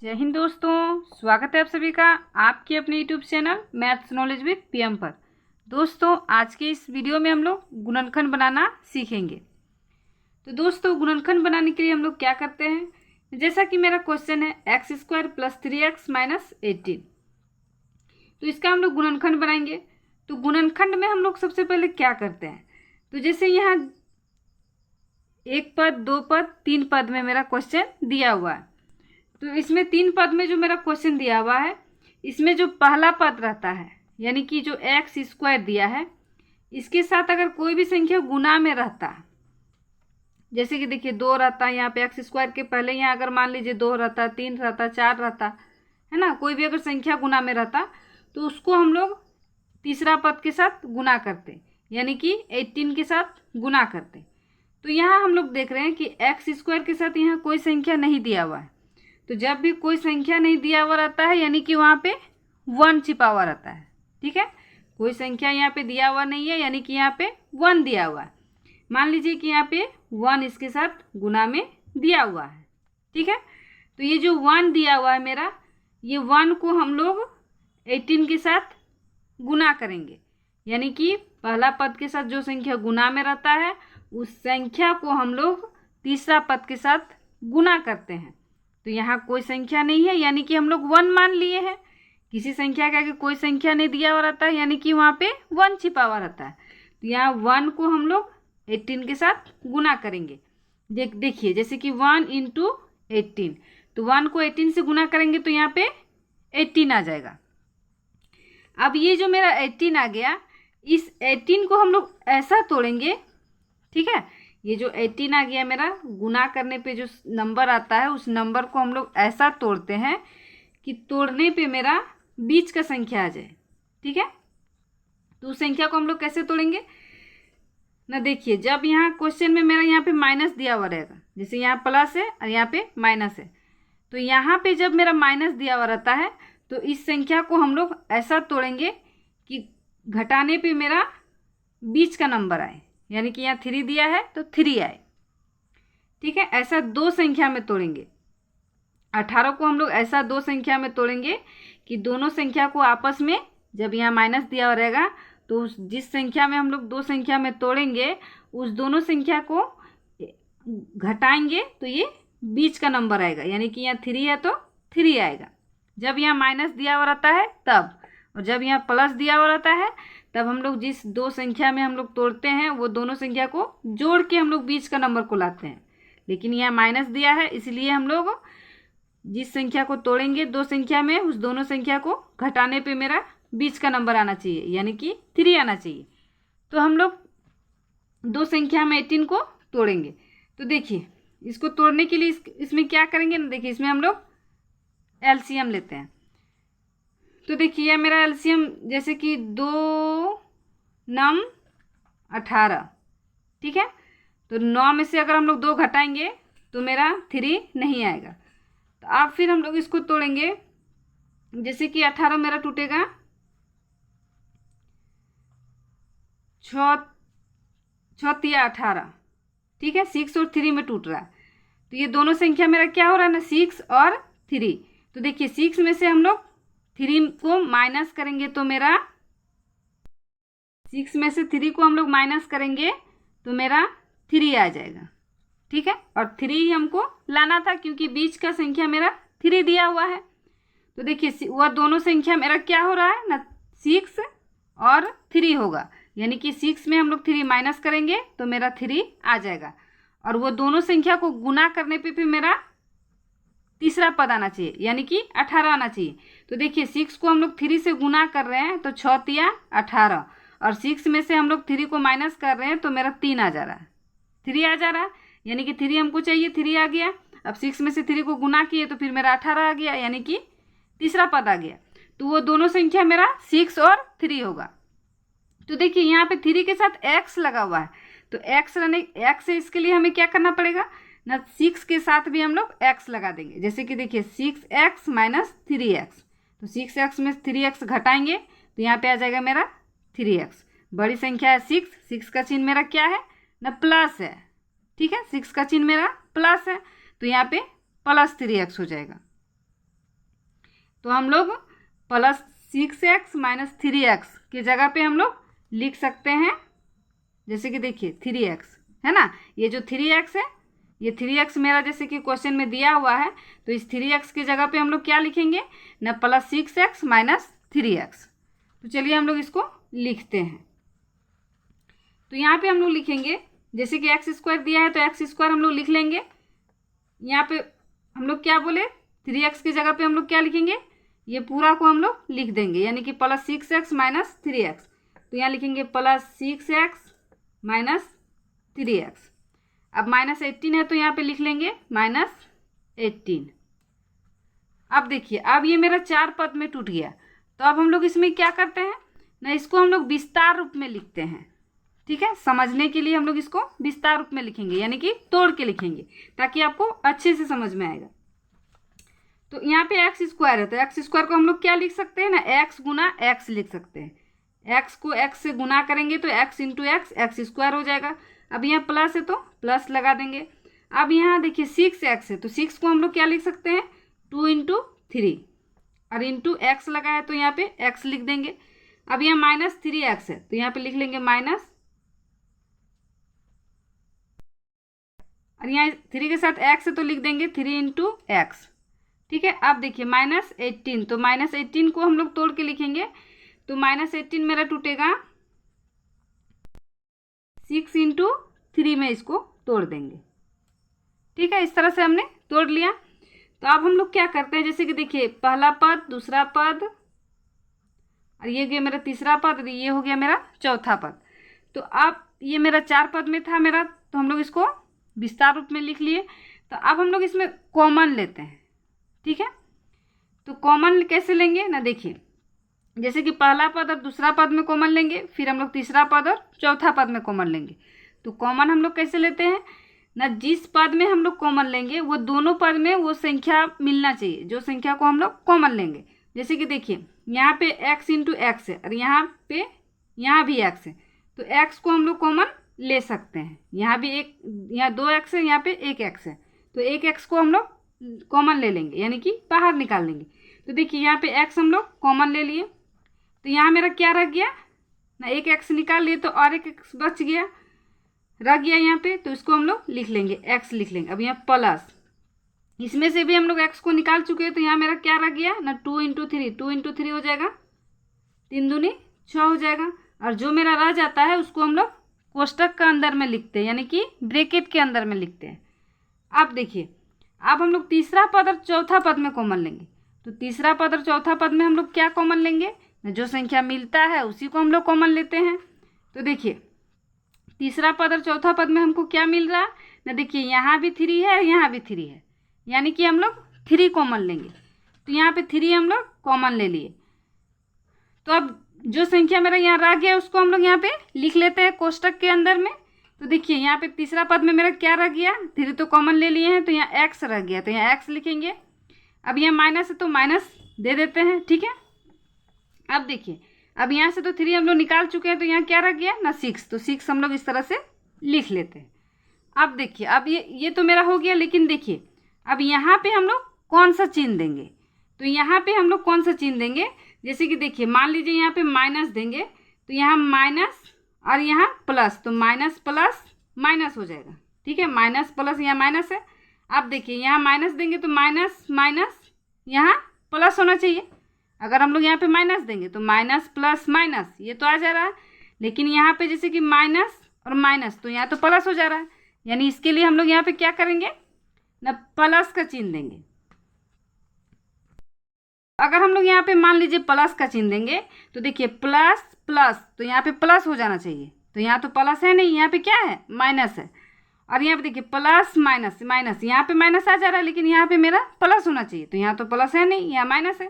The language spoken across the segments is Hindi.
जय हिंद दोस्तों, स्वागत है आप सभी का आपके अपने YouTube channel maths knowledge with PM पर। दोस्तों, आज के इस वीडियो में हम लोग गुणनखंड बनाना सीखेंगे। तो दोस्तों, गुणनखंड बनाने के लिए हम लोग क्या करते हैं, जैसा कि मेरा क्वेश्चन है x² + 3x - 18। तो इसका हम लोग गुणनखंड बनाएंगे। तो गुणनखंड में हम लोग सबसे पहले क्या करते हैं, तो जैसे यहाँ 1 पद, 2 पद, 3 पद में मेरा क्वेश्चन दिया हुआ है। तो इसमें 3 पद में जो मेरा क्वेश्चन दिया हुआ है, इसमें जो पहला पद रहता है यानी कि जो x² दिया है, इसके साथ अगर कोई भी संख्या गुना में रहता है, जैसे कि देखिए 2 रहता है यहाँ पे x² के पहले, यहाँ अगर मान लीजिए 2 रहता, 3 रहता, 4 रहता है ना, कोई भी अगर संख्या गुना में रहता तो उसको हम लोग तीसरा पद के साथ गुना करते, यानी कि 18 के साथ गुना करते। तो यहाँ हम लोग देख रहे हैं कि x² के साथ यहाँ कोई संख्या नहीं दिया हुआ है। तो जब भी कोई संख्या नहीं दिया हुआ रहता है यानी कि वहाँ पे 1 छिपा हुआ रहता है। ठीक है, कोई संख्या यहाँ पे दिया हुआ नहीं है यानी कि यहाँ पे 1 दिया हुआ है। मान लीजिए कि यहाँ पे 1 इसके साथ गुना में दिया हुआ है। ठीक है, तो ये जो 1 दिया हुआ है मेरा, ये 1 को हम लोग 18 के साथ गुना करेंगे, यानी कि पहला पद के साथ जो संख्या गुना में रहता है उस संख्या को हम लोग तीसरा पद के साथ गुना करते हैं। तो यहाँ कोई संख्या नहीं है यानी कि हम लोग 1 मान लिए हैं। किसी संख्या का आगे कोई संख्या नहीं दिया हुआ रहता है यानी कि वहाँ पे 1 छिपा हुआ रहता है। तो यहाँ 1 को हम लोग 18 के साथ गुना करेंगे। देखिए जैसे कि 1 × 18, तो 1 को 18 से गुना करेंगे तो यहाँ पे 18 आ जाएगा। अब ये जो मेरा 18 आ गया, इस 18 को हम लोग ऐसा तोड़ेंगे। ठीक है, ये जो 18 आ गया मेरा, गुना करने पे जो नंबर आता है उस नंबर को हम लोग ऐसा तोड़ते हैं कि तोड़ने पे मेरा बीच का संख्या आ जाए। ठीक है, तो उस संख्या को हम लोग कैसे तोड़ेंगे ना, देखिए जब यहाँ क्वेश्चन में मेरा यहाँ पे माइनस दिया हुआ रहेगा, जैसे यहाँ प्लस है और यहाँ पे माइनस है, तो यहाँ पे जब मेरा माइनस दिया हुआ रहता है तो इस संख्या को हम लोग ऐसा तोड़ेंगे कि घटाने पे मेरा बीच का नंबर आए, यानी कि यहाँ 3 दिया है तो 3 आए। ठीक है, ऐसा 2 संख्या में तोड़ेंगे। 18 को हम लोग ऐसा 2 संख्या में तोड़ेंगे कि दोनों संख्या को आपस में, जब यहाँ माइनस दिया हुआ रहेगा तो उस जिस संख्या में हम लोग 2 संख्या में तोड़ेंगे उस दोनों संख्या को घटाएंगे तो ये बीच का नंबर आएगा, यानी कि यहाँ 3 है तो 3 आएगा। जब यहाँ माइनस दिया हुआ रहता है तब, और जब यहाँ प्लस दिया हुआ रहता है तब हम लोग जिस 2 संख्या में हम लोग तोड़ते हैं वो दोनों संख्या को जोड़ के हम लोग बीच का नंबर को लाते हैं। लेकिन यहाँ माइनस दिया है इसलिए हम लोग जिस संख्या को तोड़ेंगे 2 संख्या में, उस दोनों संख्या को घटाने पे मेरा बीच का नंबर आना चाहिए, यानी कि 3 आना चाहिए। तो हम लोग 2 संख्या में 18 को तोड़ेंगे। तो देखिए इसको तोड़ने के लिए इसमें क्या करेंगे ना, देखिए इसमें हम लोग एलसीएम लेते हैं। तो देखिए मेरा एलसीएम जैसे कि 2 9 18। ठीक है, तो 9 में से अगर हम लोग 2 घटाएंगे तो मेरा 3 नहीं आएगा। तो अब फिर हम लोग इसको तोड़ेंगे, जैसे कि 18 मेरा टूटेगा 6 6 18। ठीक है, 6 और 3 में टूट रहा है। तो ये दोनों संख्या मेरा क्या हो रहा है ना, 6 और 3। तो देखिए 6 में से हम लोग 3 को माइनस करेंगे तो मेरा 6 में से 3 को हम लोग माइनस करेंगे तो मेरा 3 आ जाएगा। ठीक है, और 3 ही हमको लाना था क्योंकि बीच का संख्या मेरा 3 दिया हुआ है। तो देखिए वह दोनों संख्या मेरा क्या हो रहा है ना, 6 और 3 होगा, यानी कि 6 में हम लोग 3 माइनस करेंगे तो मेरा 3 आ जाएगा। और वो दोनों संख्या को गुना करने पे भी मेरा तीसरा पद आना चाहिए, यानी कि 18 आना चाहिए। तो देखिए 6 को हम लोग 3 से गुना कर रहे हैं तो 6 तिया 18, और 6 में से हम लोग 3 को माइनस कर रहे हैं तो मेरा 3 आ जा रहा है, 3 आ जा रहा है, यानी कि 3 हमको चाहिए, 3 आ गया। अब 6 में से 3 को गुना किए तो फिर मेरा 18 आ गया, यानी कि तीसरा पद आ गया। तो वो दोनों संख्या मेरा 6 और 3 होगा। तो देखिए यहाँ पे 3 के साथ x लगा हुआ है, तो x है, इसके लिए हमें क्या करना पड़ेगा ना, 6 के साथ भी हम लोग x लगा देंगे। जैसे कि देखिए 6x - 3x, तो 6x में 3x घटाएंगे तो यहाँ पे आ जाएगा मेरा 3x। बड़ी संख्या है 6 का चिन्ह मेरा क्या है ना, प्लस है। ठीक है, 6 का चिन्ह मेरा प्लस है तो यहाँ पे +3x हो जाएगा। तो हम लोग +6x - 3x की जगह पे हम लोग लिख सकते हैं, जैसे कि देखिए 3x है ना, ये जो 3x है, ये 3x मेरा जैसे कि क्वेश्चन में दिया हुआ है, तो इस 3x की जगह पे हम लोग क्या लिखेंगे ना, +6x - 3x। तो चलिए हम लोग इसको लिखते हैं। तो यहाँ पे हम लोग लिखेंगे, जैसे कि x² दिया है तो x² हम लोग लिख लेंगे। यहाँ पे हम लोग क्या बोले, 3x की जगह पे हम लोग क्या लिखेंगे, ये पूरा को हम लोग लिख देंगे, यानी कि +6x - 3x। तो यहाँ लिखेंगे +6x - 3x। अब -18 है तो यहाँ पे लिख लेंगे -18। अब देखिए, अब ये मेरा 4 पद में टूट गया, तो अब हम लोग इसमें क्या करते हैं ना, इसको हम लोग विस्तार रूप में लिखते हैं। ठीक है, समझने के लिए हम लोग इसको विस्तार रूप में लिखेंगे, यानी कि तोड़ के लिखेंगे, ताकि आपको अच्छे से समझ में आएगा। तो यहाँ पे x² है, तो x² को हम लोग क्या लिख सकते हैं ना, x गुना x लिख सकते हैं। x को x से गुना करेंगे तो x × x² हो जाएगा। अब यहाँ प्लस है तो प्लस लगा देंगे। अब यहाँ देखिए 6x है, तो 6 को हम लोग क्या लिख सकते हैं, 2 × 3, और इंटू x लगा है तो यहाँ पे x लिख देंगे। अब यहाँ -3x है, तो यहाँ पे लिख लेंगे माइनस, और यहाँ 3 के साथ x है तो लिख देंगे 3 × x। ठीक है, अब देखिए -18, तो -18 को हम लोग तोड़ के लिखेंगे, तो -18 मेरा टूटेगा 6 × 3 में इसको तोड़ देंगे। ठीक है, इस तरह से हमने तोड़ लिया। तो अब हम लोग क्या करते हैं, जैसे कि देखिए पहला पद, दूसरा पद, और ये गया मेरा तीसरा पद, और ये हो गया मेरा चौथा पद। तो अब ये मेरा 4 पद में था मेरा, तो हम लोग इसको विस्तार रूप में लिख लिए। तो अब हम लोग इसमें कॉमन लेते हैं। ठीक है, तो कॉमन कैसे लेंगे ना, देखिए जैसे कि पहला पद और दूसरा पद में कॉमन लेंगे, फिर हम लोग तीसरा पद और चौथा पद में कॉमन लेंगे। तो कॉमन हम लोग कैसे लेते हैं ना, जिस पद में हम लोग कॉमन लेंगे वो दोनों पद में वो संख्या मिलना चाहिए, जो संख्या को हम लोग कॉमन लेंगे। जैसे कि देखिए यहाँ पे x × x है, और यहाँ भी x है, तो x को हम लोग कॉमन ले सकते हैं। यहाँ भी यहाँ 2x है, यहाँ पे 1x है, तो 1x को हम लोग कॉमन ले लेंगे, यानी कि बाहर निकाल लेंगे। तो देखिए यहाँ पे x हम लोग कॉमन ले लिए, तो यहाँ मेरा क्या रह गया ना, 1x निकाल लिए तो और 1x बच गया, रह गया यहाँ पे, तो इसको हम लोग लिख लेंगे, x लिख लेंगे। अब यहाँ प्लस, इसमें से भी हम लोग x को निकाल चुके हैं, तो यहाँ मेरा क्या रह गया ना, 2 × 3, 2 × 3 हो जाएगा, 3 दूनी 6 हो जाएगा। और जो मेरा रह जाता है उसको हम लोग कोष्टक के अंदर में लिखते हैं, यानी कि ब्रैकेट के अंदर में लिखते हैं। अब देखिए, अब हम लोग तीसरा पद और चौथा पद में कॉमन लेंगे। तो तीसरा पद और चौथा पद में हम लोग क्या कॉमन लेंगे, जो संख्या मिलता है उसी को हम लोग कॉमन लेते हैं। तो देखिए तीसरा पद और चौथा पद में हमको क्या मिल रहा है ना, देखिए यहाँ भी 3 है और यहाँ भी 3 है, यानी कि हम लोग 3 कॉमन लेंगे। तो यहाँ पे 3 हम लोग कॉमन ले लिए। तो अब जो संख्या मेरा यहाँ रह गया उसको हम लोग यहाँ पे लिख लेते हैं कोष्टक के अंदर में। तो देखिए यहाँ पे तीसरा पद में मेरा क्या रह गया, 3 तो कॉमन ले लिए हैं, तो यहाँ x रह गया, तो यहाँ x लिखेंगे। अब यहाँ माइनस है तो माइनस दे देते हैं। ठीक है, अब देखिए अब यहाँ से तो 3 हम लोग निकाल चुके हैं, तो यहाँ क्या रह गया ना 6, तो 6 हम लोग इस तरह से लिख लेते हैं। अब देखिए अब ये तो मेरा हो गया, लेकिन देखिए अब यहाँ पे हम लोग कौन सा चिन्ह देंगे। तो यहाँ पे हम लोग कौन सा चिन्ह देंगे, जैसे कि देखिए मान लीजिए यहाँ पे माइनस देंगे, तो यहाँ माइनस और यहाँ प्लस, तो माइनस प्लस माइनस हो जाएगा। ठीक है, माइनस प्लस यहाँ माइनस है। अब देखिए यहाँ माइनस देंगे तो माइनस माइनस यहाँ प्लस होना चाहिए। अगर हम लोग यहाँ पे माइनस देंगे तो माइनस प्लस माइनस ये तो आ जा रहा है, लेकिन यहाँ पे जैसे कि माइनस और माइनस तो यहाँ तो प्लस हो जा रहा है, यानी इसके लिए हम लोग यहाँ पे क्या करेंगे ना, प्लस का चिन्ह देंगे। अगर हम लोग यहाँ पे मान लीजिए प्लस का चिन्ह देंगे, तो देखिए प्लस प्लस तो यहाँ पे प्लस हो जाना चाहिए, तो यहाँ तो प्लस है नहीं, यहाँ पे क्या है माइनस है। और यहाँ पे देखिए प्लस माइनस माइनस, यहाँ पे माइनस आ जा रहा है, लेकिन यहाँ पे मेरा प्लस होना चाहिए, तो यहाँ तो प्लस है नहीं, यहाँ माइनस है।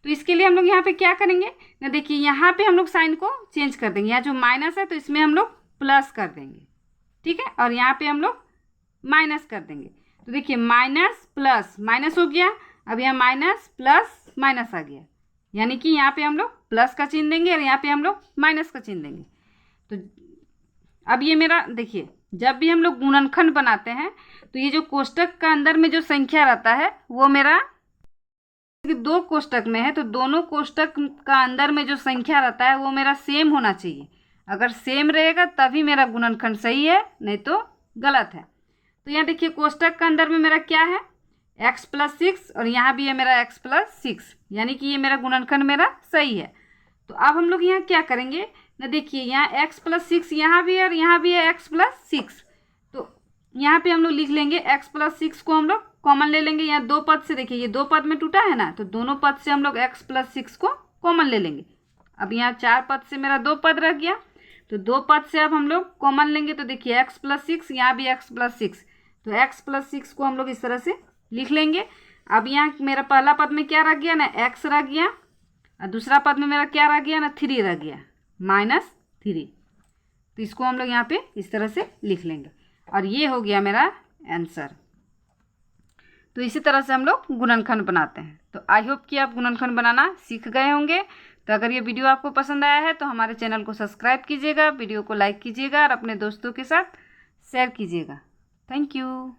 तो इसके लिए हम लोग यहाँ पे क्या करेंगे ना, देखिए यहाँ पे हम लोग साइन को चेंज कर देंगे, यहाँ जो माइनस है तो इसमें हम लोग प्लस कर देंगे। ठीक है, और यहाँ पे हम लोग माइनस कर देंगे। तो देखिए माइनस प्लस माइनस हो गया, अब यहाँ माइनस प्लस माइनस आ गया, यानी कि यहाँ पे हम लोग प्लस का चिन्ह देंगे और यहाँ पे हम लोग माइनस का चिन्ह देंगे। तो अब ये मेरा देखिए, जब भी हम लोग गुणनखंड बनाते हैं तो ये जो कोष्टक का अंदर में जो संख्या रहता है वो मेरा कि दो कोष्टक में है तो दोनों कोष्टक का अंदर में जो संख्या रहता है वो मेरा सेम होना चाहिए। अगर सेम रहेगा तभी मेरा गुणनखंड सही है, नहीं तो गलत है। तो यहाँ देखिए कोष्टक का अंदर में मेरा क्या है, x+6 और यहाँ भी है मेरा x+6, यानी कि ये मेरा गुणनखंड मेरा सही है। तो अब हम लोग यहाँ क्या करेंगे ना, देखिए यहाँ x+6 यहाँ भी है और यहाँ भी है x+6। तो यहाँ पे हम लोग लिख लेंगे x+6 को हम लोग कॉमन ले लेंगे। यहाँ दो पद से देखिए ये दो पद में टूटा है ना, तो दोनों पद से हम लोग x+6 को कॉमन ले लेंगे। अब यहाँ 4 पद से मेरा 2 पद रह गया, तो 2 पद से अब हम लोग कॉमन लेंगे। तो देखिए x+6 यहाँ भी x+6, तो x+6 को हम लोग इस तरह से लिख लेंगे। अब यहाँ मेरा पहला पद में क्या रह गया ना, x रह गया, और दूसरा पद में मेरा क्या रह गया ना, 3 रह गया, -3। तो इसको हम लोग यहाँ पे इस तरह से लिख लेंगे और ये हो गया मेरा आंसर। तो इसी तरह से हम लोग गुणनखंड बनाते हैं। तो आई होप कि आप गुणनखंड बनाना सीख गए होंगे। तो अगर ये वीडियो आपको पसंद आया है तो हमारे चैनल को सब्सक्राइब कीजिएगा, वीडियो को लाइक कीजिएगा और अपने दोस्तों के साथ शेयर कीजिएगा। Thank you.